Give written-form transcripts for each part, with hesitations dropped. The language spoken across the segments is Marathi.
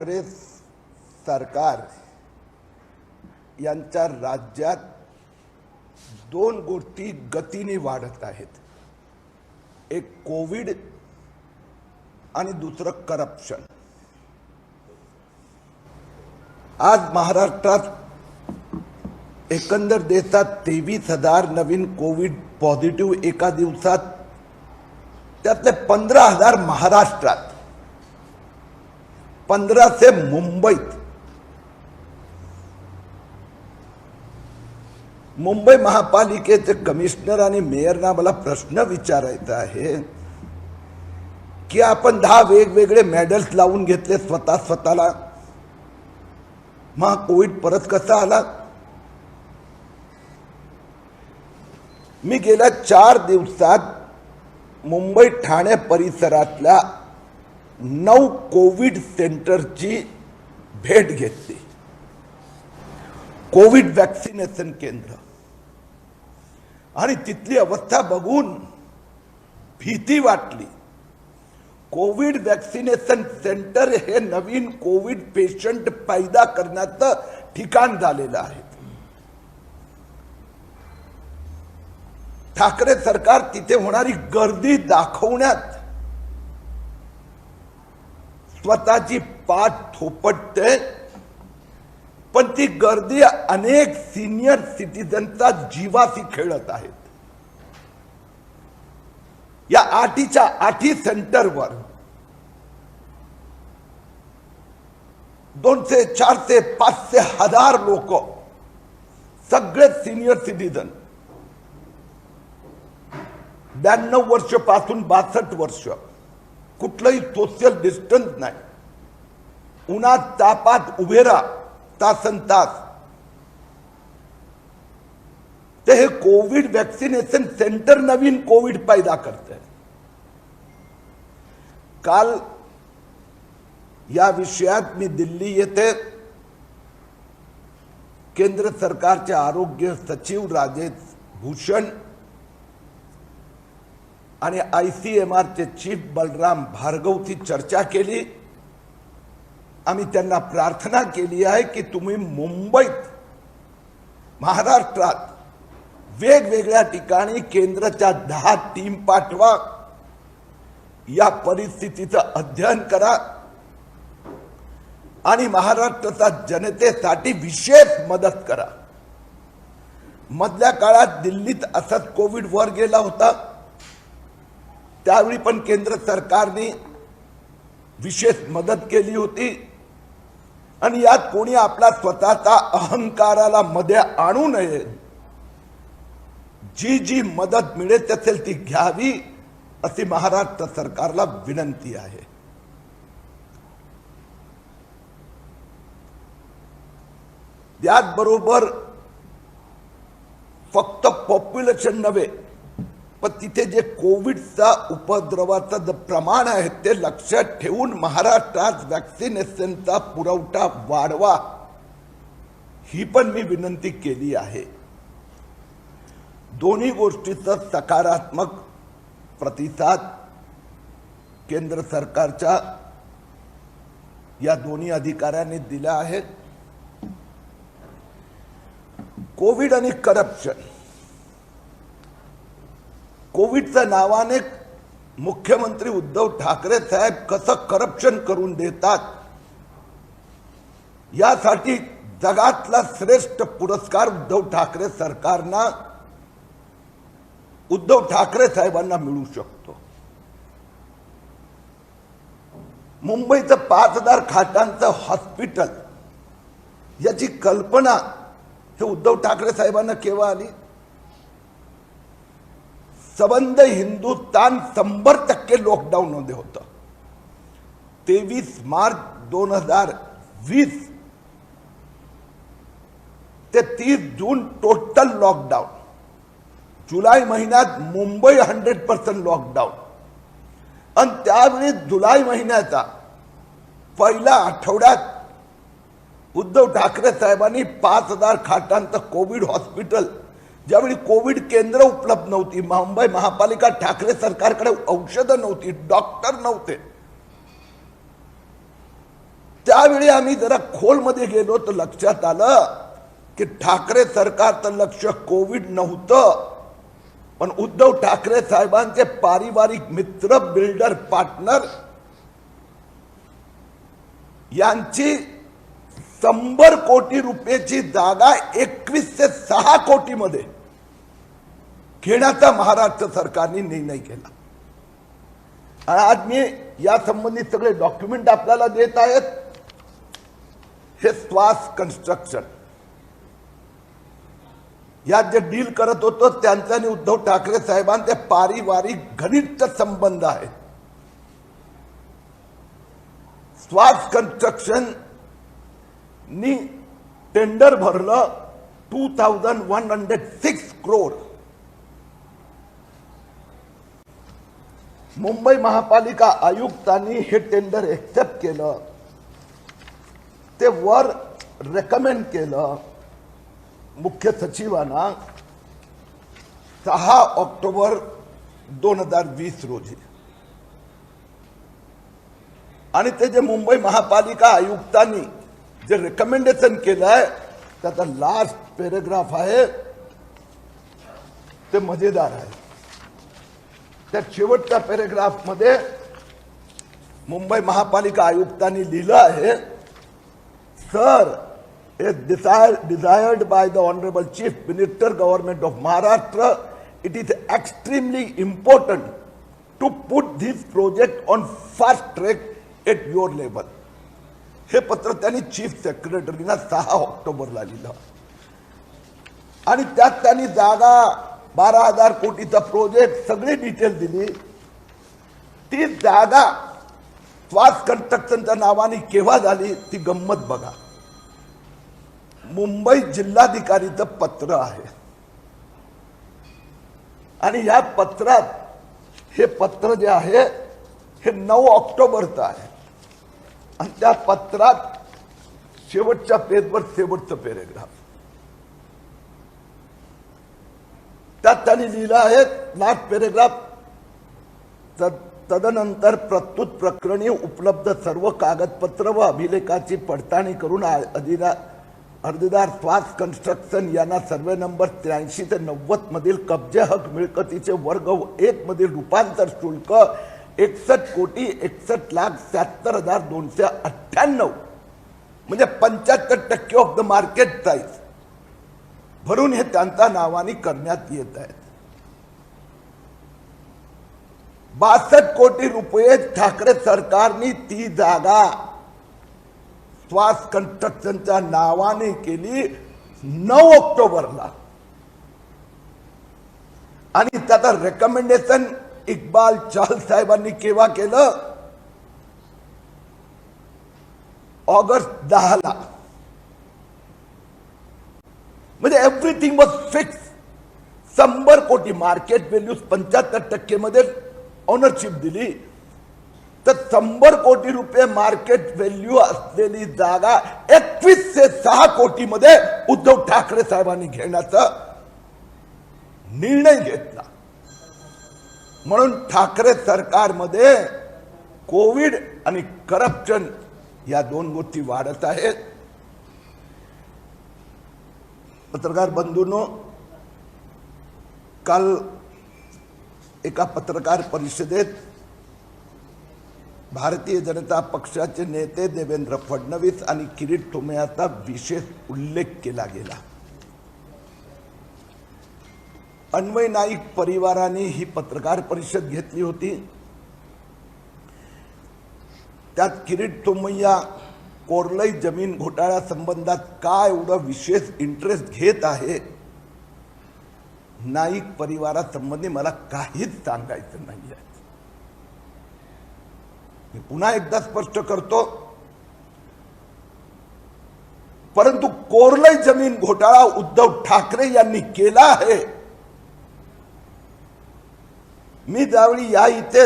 काँग्रेस सरकार यांच्या राज्यात दोन गोष्टी गतीने वाढत आहेत. एक कोविड आणि दुसरं करप्शन. आज महाराष्ट्रात एकंदर देशात 23,000 नवीन कोविड पॉझिटिव्ह एका दिवसात, त्यातले 15,000 महाराष्ट्रात, 1500 मुंबईत. मुंबई महापालिकेचे कमिशनर आणि मेयरना मला प्रश्न विचारायचा आहे की आपण 10 वेगवेगळे मेडल्स लावून घेतले स्वतःला, मग कोविड परत कसा आला? मी गेल्या 4 दिवसात मुंबई ठाणे परिसरातल्या 9 कोविड सेंटरची भेट घेतली. कोविड वॅक्सिनेशन केंद्र, आणि तिथली अवस्था बघून भीती वाटली. कोविड वॅक्सिनेशन सेंटर हे नवीन कोविड पेशंट पैदा करण्याचं ठिकाण झालेलं आहे. ठाकरे सरकार तिथे होणारी गर्दी दाखवण्यात स्वतःची पाठ थोपटते, पण ती गर्दी अनेक सिनियर सिटीजनचा जीवाशी खेळत आहेत. या 8 सेंटरवर 200, 400, 500, 1000 लोक, सगळे सिनियर सिटीजन, 92 वर्ष पासून 62 वर्ष, कुठलंही सोशल डिस्टन्स नाही, उन्हात तापात उभे राहा तासन तास. ते हे कोविड वॅक्सिनेशन सेंटर नवीन कोविड पैदा करते. काल या विषयात मी दिल्ली येथे केंद्र सरकारचे आरोग्य सचिव राजेश भूषण आणि ICMR चे चीफ बलराम भार्गवची चर्चा केली. आम्ही त्यांना प्रार्थना केली आहे की तुम्ही मुंबईत, महाराष्ट्रात वेगवेगळ्या ठिकाणी केंद्राच्या 10 टीम पाठवा, या परिस्थितीचं अध्ययन करा आणि महाराष्ट्राच्या जनतेसाठी विशेष मदत करा. मधल्या काळात दिल्लीत असंच कोविड वर गेला होता, त्यावेळी पण केंद्र सरकारने विशेष मदत केली होती. आणि यात कोणी आपला स्वतःचा अहंकाराला मध्ये आणू नये. जी मदत मिळत असेल ती घ्यावी अशी महाराष्ट्र सरकारला विनंती आहे. याचबरोबर फक्त पॉप्युलेशन नव्हे, पण तिथे जे कोविडचा उपद्रवाचं जे प्रमाण आहे ते लक्षात ठेवून महाराष्ट्रात वॅक्सिनेशनचा पुरवठा वाढवा, ही पण मी विनंती केली आहे. दोन्ही गोष्टीचा सकारात्मक प्रतिसाद केंद्र सरकारच्या या दोन्ही अधिकाऱ्यांनी दिला आहे. कोविड आणि करप्शन. कोविडच्या नावाने मुख्यमंत्री उद्धव ठाकरे साहेब कसं करप्शन करून देतात, यासाठी जगातला श्रेष्ठ पुरस्कार उद्धव ठाकरे सरकारना, उद्धव ठाकरे साहेबांना मिळू शकतो. मुंबईचं 5,000 खाटांचं हॉस्पिटल, याची कल्पना हे उद्धव ठाकरे साहेबांना केव्हा आली? सबंध हिंदुस्थान 100% लॉकडाऊन मध्ये होतं. 23 मार्च 2020 ते 30 जून टोटल लॉकडाऊन. जुलै महिन्यात मुंबई 100% लॉकडाऊन. आणि त्यावेळी जुलै महिन्याचा पहिल्या आठवड्यात उद्धव ठाकरे साहेबांनी 5,000 खाटांचं कोविड हॉस्पिटल, ज्यावेळी कोविड केंद्र उपलब्ध नव्हती, मुंबई महापालिका ठाकरे सरकारकडे औषधं नव्हती, डॉक्टर नव्हते, त्यावेळी आम्ही जरा खोलमध्ये गेलो तर लक्षात आलं की ठाकरे सरकारचं लक्ष कोविड नव्हतं, पण उद्धव ठाकरे साहेबांचे पारिवारिक मित्र, बिल्डर पार्टनर यांची 100 कोटी रुपयाची जागा 2106 कोटी मध्ये घेण्याचा महाराष्ट्र सरकारने निर्णय केला. आणि आज मी या संबंधित सगळे डॉक्युमेंट आपल्याला देत आहेत. हे श्वास कन्स्ट्रक्शन यात जे डील करत होतो त्यांचा आणि उद्धव ठाकरे साहेबांचे पारिवारिक घनिष्ठ संबंध आहेत. श्वास कन्स्ट्रक्शन नी टेंडर भरलं 2106 करोड. मुंबई महापालिका आयुक्तांनी हे टेंडर एक्सेप्ट केलं. ते वर रेकमेंड केलं मुख्य सचिवांना 6 ऑक्टोबर 2020 रोजी. आणि ते जे मुंबई महापालिका आयुक्तांनी जे रेकमेंडेशन केलंय त्याचा लास्ट पॅराग्राफ आहे, ते मजेदार आहे. त्या शेवटच्या पॅराग्राफ मध्ये मुंबई महापालिका आयुक्तांनी लिहिलं आहे, sir, as desired by the Honorable Chief Minister, Government of Maharashtra, it is extremely important to put this project on fast track at your level. हे पत्र त्यांनी चीफ सेक्रेटरीना 6 ऑक्टोबरला लिहिलं. आणि त्यात त्यांनी जागा 12,000 कोटीचा प्रोजेक्ट सगळी डिटेल दिली. ती जागा श्वास कन्स्ट्रक्शनच्या नावाने केव्हा झाली ती गंमत बघा. मुंबई जिल्हाधिकारीचं पत्र आहे आणि या पत्रात, हे पत्र जे आहे हे 9 ऑक्टोबरचं आहे. आणि त्या पत्रात शेवटच्या पेजवर शेवटचं पॅराग्राफ, त्यात त्यांनी लिहिलं आहे, लास्ट पॅराग्राफ, तदनंतर प्रस्तुत प्रकरणी उपलब्ध सर्व कागदपत्र व अभिलेखाची पडताळणी करून अर्जदार श्वास कन्स्ट्रक्शन यांना सर्वे नंबर 83 ते 90 मधील कब्जे हक मिळकतीचे वर्ग 1 मधील रूपांतर शुल्क 61,61,76,7298 म्हणजे 75% ऑफ द मार्केट प्राइस भरून हे त्यांच्या नावाने करण्यात येत आहेत. 62 कोटी रुपये ठाकरे सरकारने ती जागा श्वास कन्स्ट्रक्शनच्या नावाने केली 9 ऑक्टोबरला. आणि त्याचा रेकमेंडेशन इक्बाल चाहल साहेबांनी केव्हा केलं? ऑगस्ट 10 ला. म्हणजे एव्हरीथिंग वॉज फिक्स. 100 कोटी मार्केट व्हॅल्यू 75% मध्ये ओनरशिप दिली तर 100 कोटी रुपये मार्केट व्हॅल्यू असलेली जागा 2106 कोटी मध्ये उद्धव ठाकरे साहेबांनी घेण्याचा निर्णय घेतला. म्हणून ठाकरे सरकारमध्ये कोविड आणि करप्शन या 2 गोष्टी वाढत आहेत. पत्रकार बंधूंनो, काल एका पत्रकार परिषदेत भारतीय जनता पक्षाचे नेते देवेंद्र फडणवीस आणि किरीट सोमय्याचा विशेष उल्लेख केला गेला. अन्वय नाईक परिवाराने ही पत्रकार परिषद घेतली होती. त्यात किरीट सोमय्या कोरलई जमीन घोटाळ्या संबंधात काय एवढं विशेष इंटरेस्ट घेत आहे, नाईक परिवारासंबंधी मला काहीच सांगायचं नाही आहे. मी पुन्हा एकदा स्पष्ट करतो, परंतु कोरलई जमीन घोटाळा उद्धव ठाकरे यांनी केला आहे. मी ज्यावेळी या इथे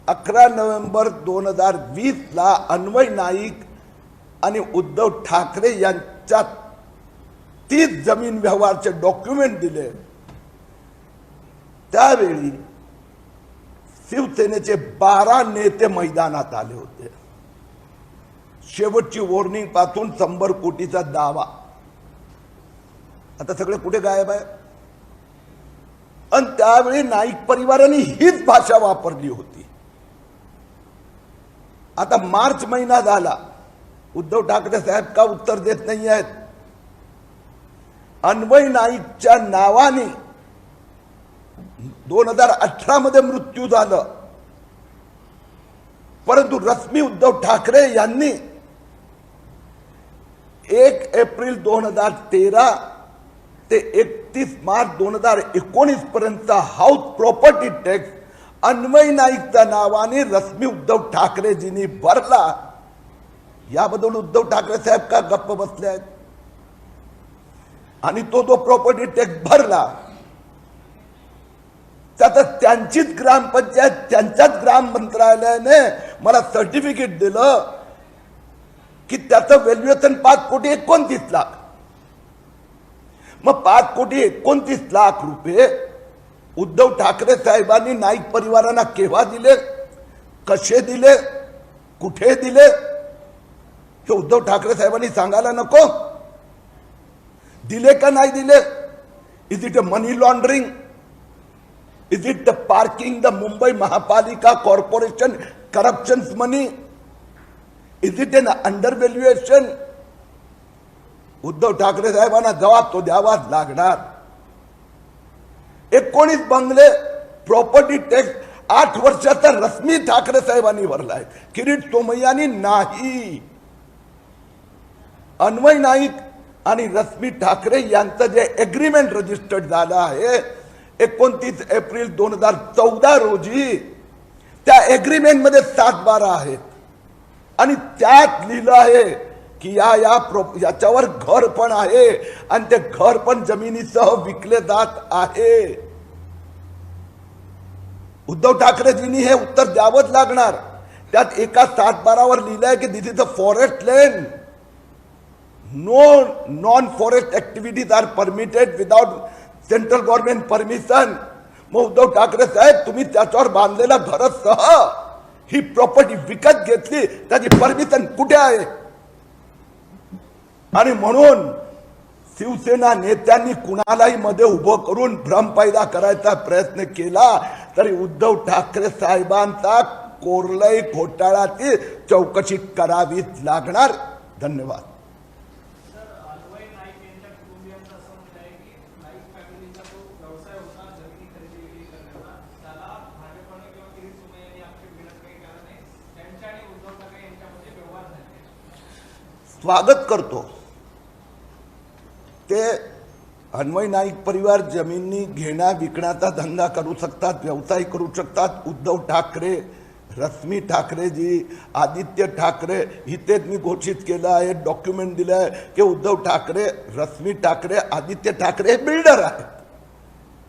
11 नोव्हेंबर 2020 ला अन्वय नाईक आणि उद्धव ठाकरे यांच्यात 30 जमीन व्यवहारचे डॉक्युमेंट दिले, त्यावेळी शिवसेनेचे 12 नेते मैदानात आले होते. शेवटची वॉर्निंग पासून 100 कोटीचा दावा आता सगळे कुठे गायब आहे? आणि त्यावेळी नाईक परिवाराने हीच भाषा वापरली होती. आता मार्च महिना झाला, उद्धव ठाकरे साहेब का उत्तर देत नाही आहेत? अन्वय नाईकच्या नावाने 2018 मध्ये मृत्यू झालं, परंतु रश्मी उद्धव ठाकरे यांनी 1 एप्रिल 2013 ते 31 मार्च 2019 पर्यंत हाऊस प्रॉपर्टी टॅक्स अन्वय नाईकच्या नावाने रश्मी उद्धव ठाकरेजींनी भरला. याबद्दल उद्धव ठाकरे साहेब का गप्प बसले आहेत? आणि तो जो प्रॉपर्टी टॅक्स भरला त्यात त्यांचीच ग्रामपंचायत, त्यांच्याच ग्राम मंत्रालयाने मला सर्टिफिकेट दिलं की त्याचं व्हॅल्युएशन 5,29 लाख. मग 5,29 लाख रुपये उद्धव ठाकरे साहेबांनी नाईक परिवारांना केव्हा दिले, कसे दिले, कुठे दिले हे उद्धव ठाकरे साहेबांनी सांगायला नको? दिले का नाही दिले? Is it a money laundering? Is it the parking the Mumbai Mahapalika corporation corruptions money? Is it an under valuation? Uddhav Thackeray साहेबांना जबाब तो द्यावाच लागणार. 19 बंगले प्रॉपर्टी टॅक्स 8 वर्षाचा रश्मी ठाकरे साहेबांनी भरलाय, किरीट सोमय्यांनी नाही. अन्वय नाईक आणि रश्मी ठाकरे यांचं जे एग्रीमेंट रजिस्टर्ड झालं आहे 29 एप्रिल 2014 रोजी, त्या एग्रीमेंट मध्ये 7/12 आहेत आणि त्यात लिहिलं आहे की याच्यावर घर पण आहे आणि ते घर पण जमिनीसह विकले जात आहे. उद्धव ठाकरेजींनी हे उत्तर द्यावंच लागणार. त्यात एका 7/12 वर लिहिलंय की this is a forest land, no non forest activities are permitted without central government permission. मग उद्धव ठाकरे साहेब तुम्ही त्याच्यावर बांधलेल्या घरासह ही प्रॉपर्टी विकत घेतली, त्याची परमिशन कुठे आहे? आणि म्हणून शिवसेना नेत्यांनी कुणालाही मध्ये उभं करून भ्रम पैदा करायचा प्रयत्न केला तरी उद्धव ठाकरे साहेबांचा कोरलई घोटाळ्याची चौकशी करावीच लागणार. धन्यवाद. स्वागत करतो. ते अन्वय नाईक परिवार जमिनी घेण्या विकण्याचा धंदा करू शकतात, व्यवसाय करू शकतात. उद्धव ठाकरे, रश्मी ठाकरेजी, आदित्य ठाकरे इथेच मी घोषित केलं आहे, डॉक्युमेंट दिलं आहे की उद्धव ठाकरे, रश्मी ठाकरे, आदित्य ठाकरे हे बिल्डर आहेत.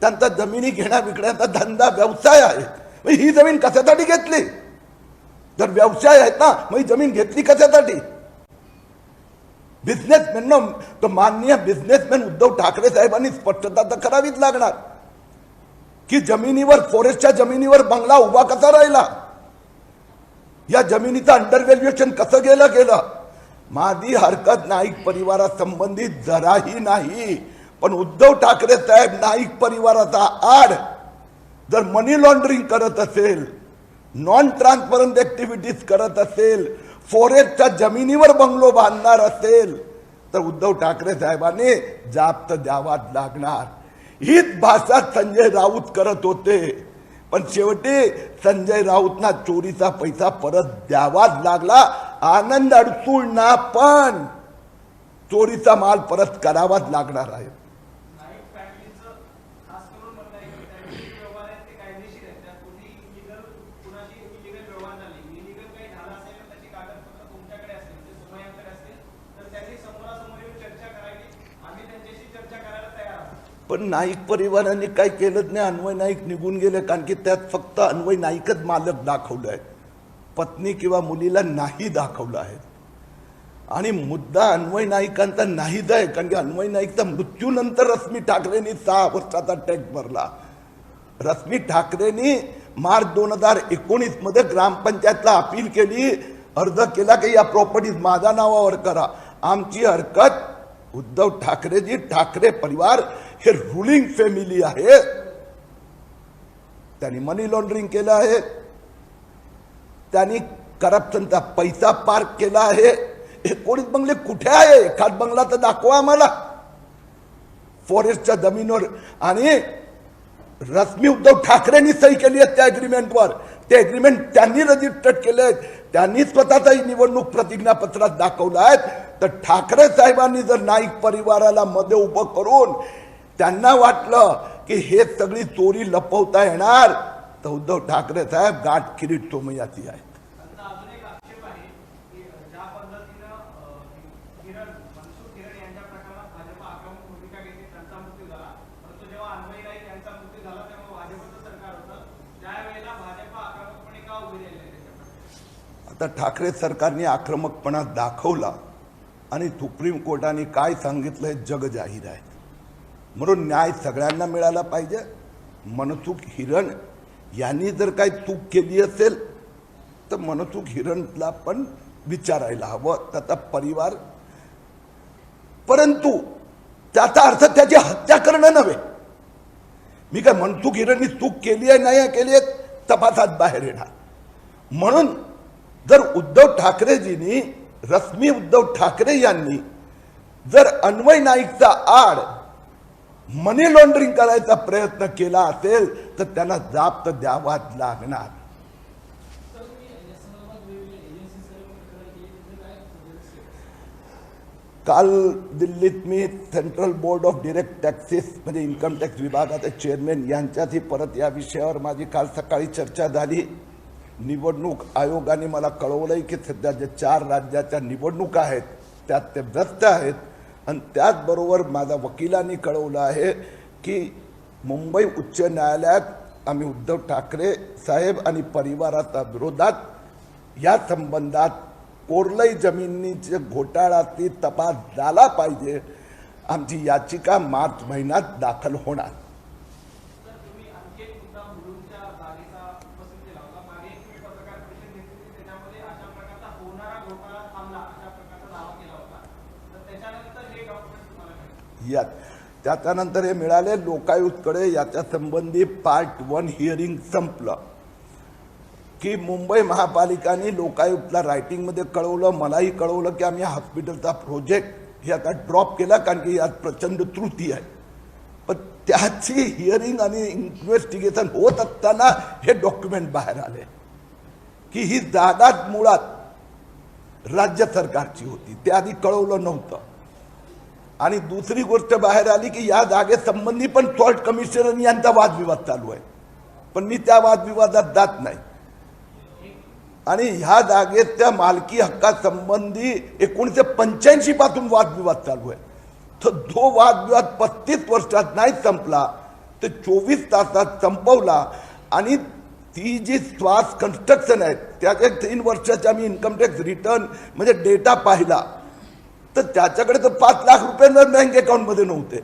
त्यांचा जमिनी घेण्या विकण्याचा धंदा, व्यवसाय आहे. ही जमीन कशासाठी घेतली? जर व्यवसाय आहेत ना, मग ही जमीन घेतली कशासाठी? बिझनेसमॅन, तो माननीय बिझनेसमॅन उद्धव ठाकरे साहेबांनी स्पष्टता तर करावीच लागणार की जमिनीवर, फॉरेस्टच्या जमिनीवर बंगला उभा कसा राहिला, या जमिनीचं अंडर व्हॅल्युएशन कसं गेलं. माझी हरकत नाईक परिवारासंबंधित जराही नाही, पण उद्धव ठाकरे साहेब नाईक परिवाराचा आड जर मनी लॉन्ड्रिंग करत असेल, नॉन ट्रान्सपरंट ऍक्टिव्हिटीज करत असेल, फॉरेस्टच्या जमिनीवर बंगलो बांधणार असेल तर उद्धव ठाकरे साहेबांनी जाब द्यावाच लागणार. हीच भाषा संजय राऊत करत होते, पण शेवटी संजय राऊतना चोरीचा पैसा परत द्यावाच लागला. आनंद अडसूळना पण चोरीचा माल परत करावाच लागणार आहे. पण नाईक परिवारांनी काय केलंच नाही. अन्वय नाईक निघून गेले, कारण की त्यात फक्त अन्वय नाईकच मालक दाखवलं आहे, पत्नी किंवा मुलीला नाही दाखवलं आहे. आणि मुद्दा अन्वय नाईकांचा नाहीच आहे, कारण की अन्वय नाईकचा मृत्यूनंतर रश्मी ठाकरेंनी 6 वर्षाचा टॅक्स भरला. रश्मी ठाकरेंनी मार्च 2019 मध्ये ग्रामपंचायतला अपील केली अर्ज केला की या प्रॉपर्टीज माझ्या नावावर करा. आमची हरकत, उद्धव ठाकरेजी, ठाकरे परिवार हे रुलिंग फॅमिली आहे. त्यांनी मनी लॉन्ड्रिंग केलं आहे, त्यांनी करप्शनचा पैसा पार्क केला आहे. 19 बंगले कुठे आहे? एखाद बंगला तर दाखवा आम्हाला फॉरेस्टच्या जमिनीवर. आणि रश्मी उद्धव ठाकरेंनी सही केली आहे त्या अग्रीमेंटवर. ते अग्रीमेंट त्यांनी रजिस्टर्ड केले, त्यांनी स्वतःचाही निवडणूक प्रतिज्ञापत्रात दाखवलं आहे. तर ठाकरे साहेबांनी जर नाईक परिवाराला मध्ये उभं करून त्यांना वाटलं की हे सगळी चोरी लपवता येणार, तर उद्धव ठाकरे साहेब गाठ किरीट सोमय्याची आहेत. आता ठाकरे सरकारने आक्रमकपणा दाखवला आणि सुप्रीम कोर्टाने काय सांगितलंय जग जाहीर आहे. म्हणून न्याय सगळ्यांना मिळाला पाहिजे. मनसुख हिरण यांनी जर काही चूक केली असेल तर मनसुख हिरणला पण विचारायला हवं, त्याचा परिवार. परंतु त्याचा अर्थ त्याची हत्या करणं नव्हे. मी काय मनसुख हिरणनी चूक केली आहे नाही केली आहे तपासात बाहेर येणार. म्हणून जर उद्धव ठाकरेजींनी, रश्मी उद्धव ठाकरे यांनी जर अन्वय नाईकचा आड मनी लॉन्ड्रिंग करायचा प्रयत्न केला असेल तर त्यांना जाब तर द्यावाच लागणार. काल दिल्लीत मी central board of direct taxes म्हणजे इन्कम टॅक्स विभागाचे चेअरमॅन यांच्याशी परत या विषयावर माझी काल सकाळी चर्चा झाली. निवडणूक आयोगाने मला कळवलंय की सध्या जे 4 राज्याच्या निवडणुका आहेत त्यात ते व्यस्त आहेत. आणि त्याचबरोबर माझ्या वकिलांनी कळवलं आहे की मुंबई उच्च न्यायालयात आम्ही उद्धव ठाकरे साहेब आणि परिवाराच्या विरोधात या संबंधात कोरलई जमिनीचे घोटाळ्याची तपास झाला पाहिजे, आमची याचिका मार्च महिन्यात दाखल होणार. त्याच्यानंतर हे मिळाले लोकायुक्तकडे. याच्या संबंधी पार्ट 1 हिअरिंग संपलं की मुंबई महापालिकाने लोकायुक्तला रायटिंगमध्ये कळवलं, मलाही कळवलं की आम्ही हॉस्पिटलचा प्रोजेक्ट हे आता ड्रॉप केला कारण की यात प्रचंड त्रुटी आहे. पण त्याची हिअरिंग आणि इन्व्हेस्टिगेशन होत असताना हे डॉक्युमेंट बाहेर आले की ही जागा मुळात राज्य सरकारची होती, ते आधी कळवलं नव्हतं. आणि दुसरी गोष्ट बाहेर आली की या जागेसंबंधी पण सॉल्ट कमिशनर यांचा वादविवाद चालू आहे, पण मी त्या वादविवादात जात नाही. आणि ह्या जागेच्या मालकी हक्कासंबंधी 1985 पासून वादविवाद चालू आहे. तर जो वादविवाद 35 वर्षात नाही संपला तर 24 तासात संपवला. आणि ती जी श्वास कन्स्ट्रक्शन आहे त्याच्या 3 वर्षाचा मी इन्कम टॅक्स रिटर्न म्हणजे डेटा पाहिला तर त्याच्याकडे तर 5 लाख रुपये बँक अकाउंटमध्ये नव्हते.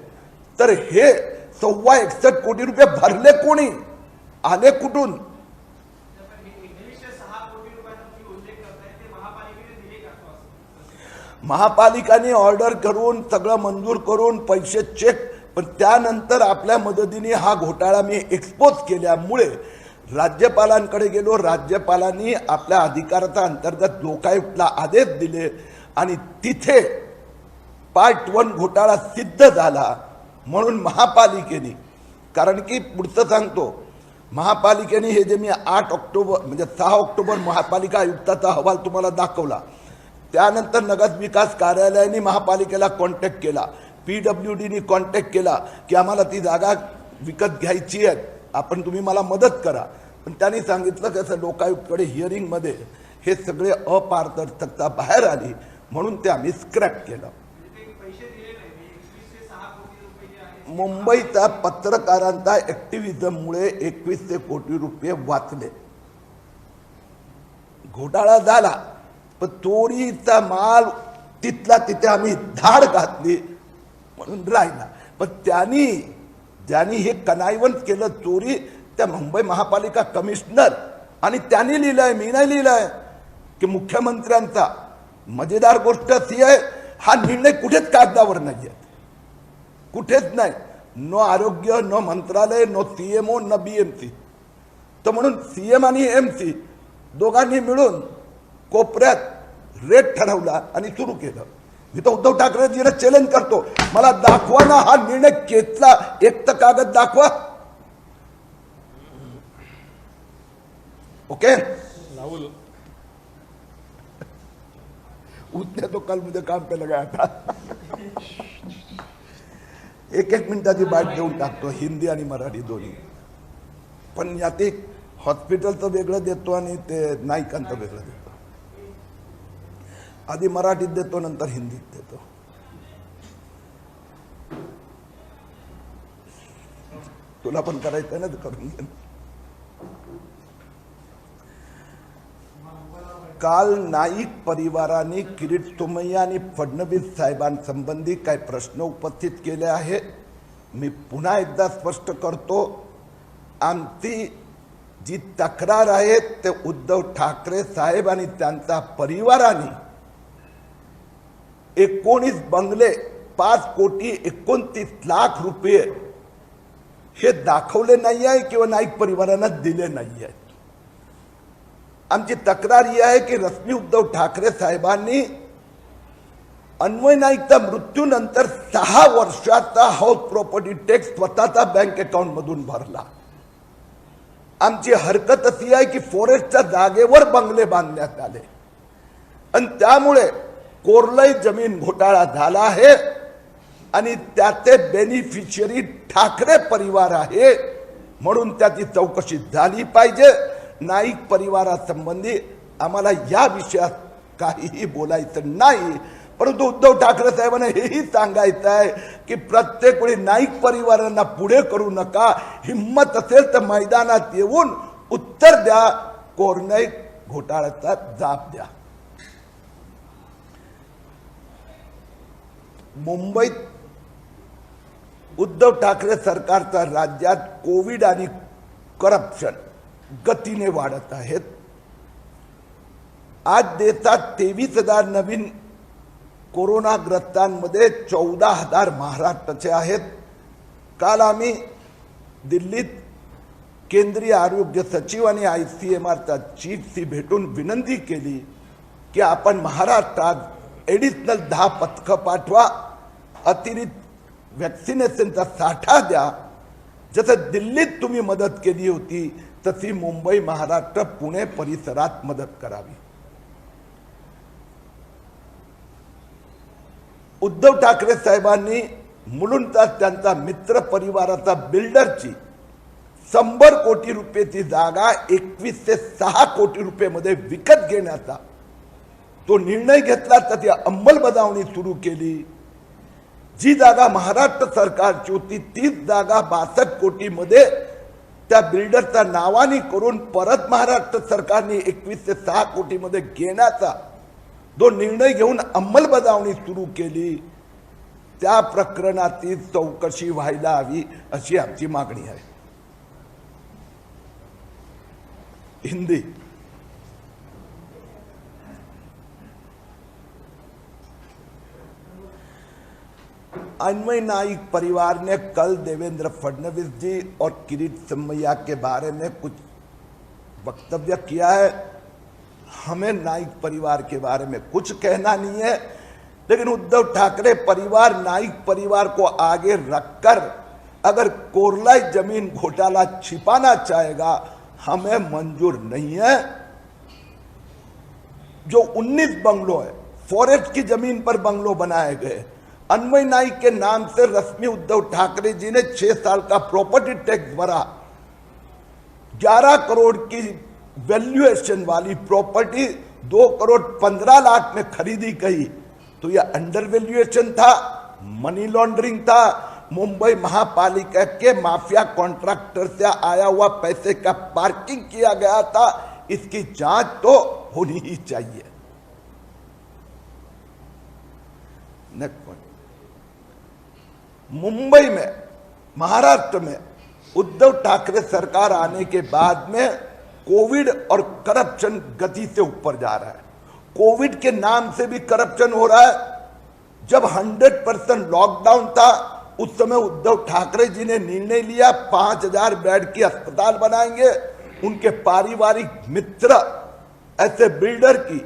तर हे 61 कोटी रुपये भरले कोणी, आले कुठून? महापालिकाने ऑर्डर करून सगळं मंजूर करून पैसे चेक, पण त्यानंतर आपल्या मदतीने हा घोटाळा मी एक्सपोज केल्यामुळे राज्यपालांकडे गेलो. राज्यपालांनी आपल्या अधिकाराच्या अंतर्गत लोकायुक्तला आदेश दिले आणि तिथे पार्ट 1 घोटाळा सिद्ध झाला. म्हणून महापालिकेने, कारण की पुढचं सांगतो, महापालिकेने हे जे मी 8 ऑक्टोबर म्हणजे 6 ऑक्टोबर महापालिका आयुक्ताचा अहवाल तुम्हाला दाखवला, त्यानंतर नगर विकास कार्यालयाने महापालिकेला कॉन्टॅक्ट केला, PWDने कॉन्टॅक्ट केला की आम्हाला ती जागा विकत घ्यायची आहे, आपण तुम्ही मला मदत करा. पण त्यांनी सांगितलं की असं लोकायुक्तकडे हिअरिंगमध्ये हे सगळे अपारदर्शकता बाहेर आली, म्हणून ते आम्ही स्क्रॅप केलं. मुंबईचा पत्रकारांचा ऍक्टिव्हिजममुळे 2100 कोटी रुपये वाचले. घोटाळा झाला पण चोरीचा माल तिथला तिथे आम्ही धाड घातली म्हणून राहिला. पण ज्यांनी हे कनायवंत केलं चोरी, त्या मुंबई महापालिका कमिशनर, आणि त्यांनी लिहिलंय, मी नाही लिहिलंय, की मुख्यमंत्र्यांचा मजेदार गोष्ट अशी आहे, हा निर्णय कुठेच कागदावर नाही आहे, कुठेच नाही. नो आरोग्य, नो मंत्रालय, नो सीएमओ, न बीएमसी. तर म्हणून सीएम आणि एमसी दोघांनी मिळून कोपऱ्यात रेट ठरवला आणि सुरू केलं. मी तर उद्धव ठाकरेजीला चॅलेंज करतो, मला दाखवा ना हा निर्णय घेतला, एक तर कागद दाखवा. ओके राहुल, उसने तो कल मुझे काम पे लगाया था. एक मिनिटाची बाईट देऊन टाकतो, हिंदी आणि मराठी दोन्ही. पण यात एक हॉस्पिटलचं वेगळं देतो आणि ते नाईकांचं वेगळं देतो. आधी मराठीत देतो, नंतर हिंदीत देतो. तुला पण करायचं ना, करून घे. काल नाईक परिवाराने किरीट सोमय्या आणि फडणवीस साहेबांसंबंधी काही प्रश्न उपस्थित केले आहे. मी पुन्हा एकदा स्पष्ट करतो, आमची जी तक्रार आहे ते उद्धव ठाकरे साहेब आणि त्यांचा परिवाराने 19 बंगले 5,29,00,000 रुपये हे दाखवले नाही आहे किंवा नाईक परिवारांना दिले नाही आहेत. आमची तक्रार ही आहे की रश्मी उद्धव ठाकरे साहेबांनी अन्वय नाईकच्या मृत्यूनंतर 6 वर्षाचा हाऊस प्रॉपर्टी टॅक्स स्वतःचा बँक अकाउंट मधून भरला. आमची हरकत अशी आहे की फॉरेस्टच्या जागेवर बंगले बांधण्यात आले आणि त्यामुळे कोरलई जमीन घोटाळा झाला आहे आणि त्याचे बेनिफिशियरी ठाकरे परिवार आहे, म्हणून त्याची चौकशी झाली पाहिजे. नाईक परिवारासंबंधी आम्हाला या विषयात काहीही बोलायचं नाही, परंतु उद्धव ठाकरे साहेबांना हेही सांगायचं आहे की प्रत्येक वेळी नाईक परिवारांना पुढे करू नका. हिम्मत असेल तर मैदानात येऊन उत्तर द्या, कोरलई घोटाळ्याचा जाब द्या. मुंबईत उद्धव ठाकरे सरकारचा राज्यात कोविड आणि करप्शन गतीने वाढत आहेत. आज देशात 23,000 नवीन कोरोनाग्रस्तांमध्ये 14,000 महाराष्ट्राचे आहेत. काल आम्ही दिल्लीत केंद्रीय आरोग्य सचिव आणि ICMRचा चीफशी भेटून विनंती केली की आपण महाराष्ट्रात एडिशनल 10 पथकं पाठवा, अतिरिक्त वॅक्सिनेशनचा साठा द्या. जसं दिल्लीत तुम्ही मदत केली होती तशी मुंबई, महाराष्ट्र, पुणे परिसरात मदत करावी. उद्धव ठाकरे साहेबांनी मुलुंडचा त्यांचा मित्र परिवाराचा बिल्डरची 100 कोटी रुपयाची जागा 21 ते 6 कोटी रुपये मध्ये विकत घेण्याचा तो निर्णय घेतला, त्याची अंमलबजावणी सुरू केली. जी जागा महाराष्ट्र सरकारची होती तीच जागा 62 कोटी मध्ये त्या बिल्डरच्या नावाने करून परत महाराष्ट्र सरकारने 21 ते 6 कोटी मध्ये घेण्याचा जो निर्णय घेऊन अंमलबजावणी सुरू केली. त्या प्रकरणाची चौकशी व्हायला हवी अशी आमची मागणी आहे. हिंदी. अन्वय नाईक परिवार ने कल देवेंद्र फडणवीस जी और किरीट सोमैया के बारे में कुछ वक्तव्य किया है. हमें नाईक परिवार के बारे में कुछ कहना नहीं है, लेकिन उद्धव ठाकरे परिवार नाईक परिवार को आगे रखकर अगर कोरलाई जमीन घोटाला छिपाना चाहेगा, हमें मंजूर नहीं है. जो 19 बंगलो है, फॉरेस्ट की जमीन पर बंगलो बनाए गए, अन्वय नाईक के नाम से रश्मी उद्धव ठाकरे जी ने 6 साल का प्रॉपर्टी टैक्स भरा. 11 करोड़ की वैल्यूएशन वाली प्रॉपर्टी 2 करोड़ 15 लाख में खरीदी गई, तो यह अंडर वैल्यूएशन था, मनी लॉन्ड्रिंग था, मुंबई महापालिका के माफिया कॉन्ट्रैक्टर से आया हुआ पैसे का पार्किंग किया गया था. इसकी जांच तो होनी ही चाहिए. Next point. मुंबई में, महाराष्ट्र में उद्धव ठाकरे सरकार आने के बाद में कोविड और करप्शन गति से ऊपर जा रहा है. कोविड के नाम से भी करप्शन हो रहा है। जब 100% लॉकडाउन था उस समय उद्धव ठाकरे जी ने निर्णय लिया 5000 बेड की अस्पताल बनाएंगे। उनके पारिवारिक मित्र ऐसे बिल्डर की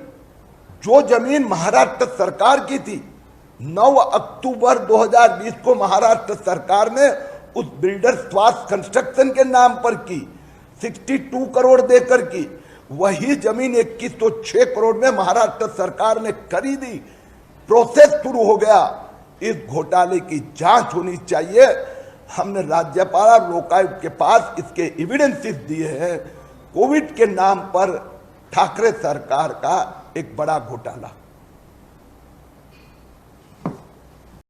जो जमीन महाराष्ट्र सरकार की थी, 9 अक्टूबर 2020 को महाराष्ट्र सरकार ने उस बिल्डर स्वास्थ्य कंस्ट्रक्शन के नाम पर की 62 करोड़ देकर की, वही जमीन 2106 करोड़ में महाराष्ट्र सरकार ने खरीदी। प्रोसेस शुरू हो गया। इस घोटाले की जांच होनी चाहिए। हमने राज्यपाल और लोकायुक्त के पास इसके एविडेंसेस दिए हैं। कोविड के नाम पर ठाकरे सरकार का एक बड़ा घोटाला।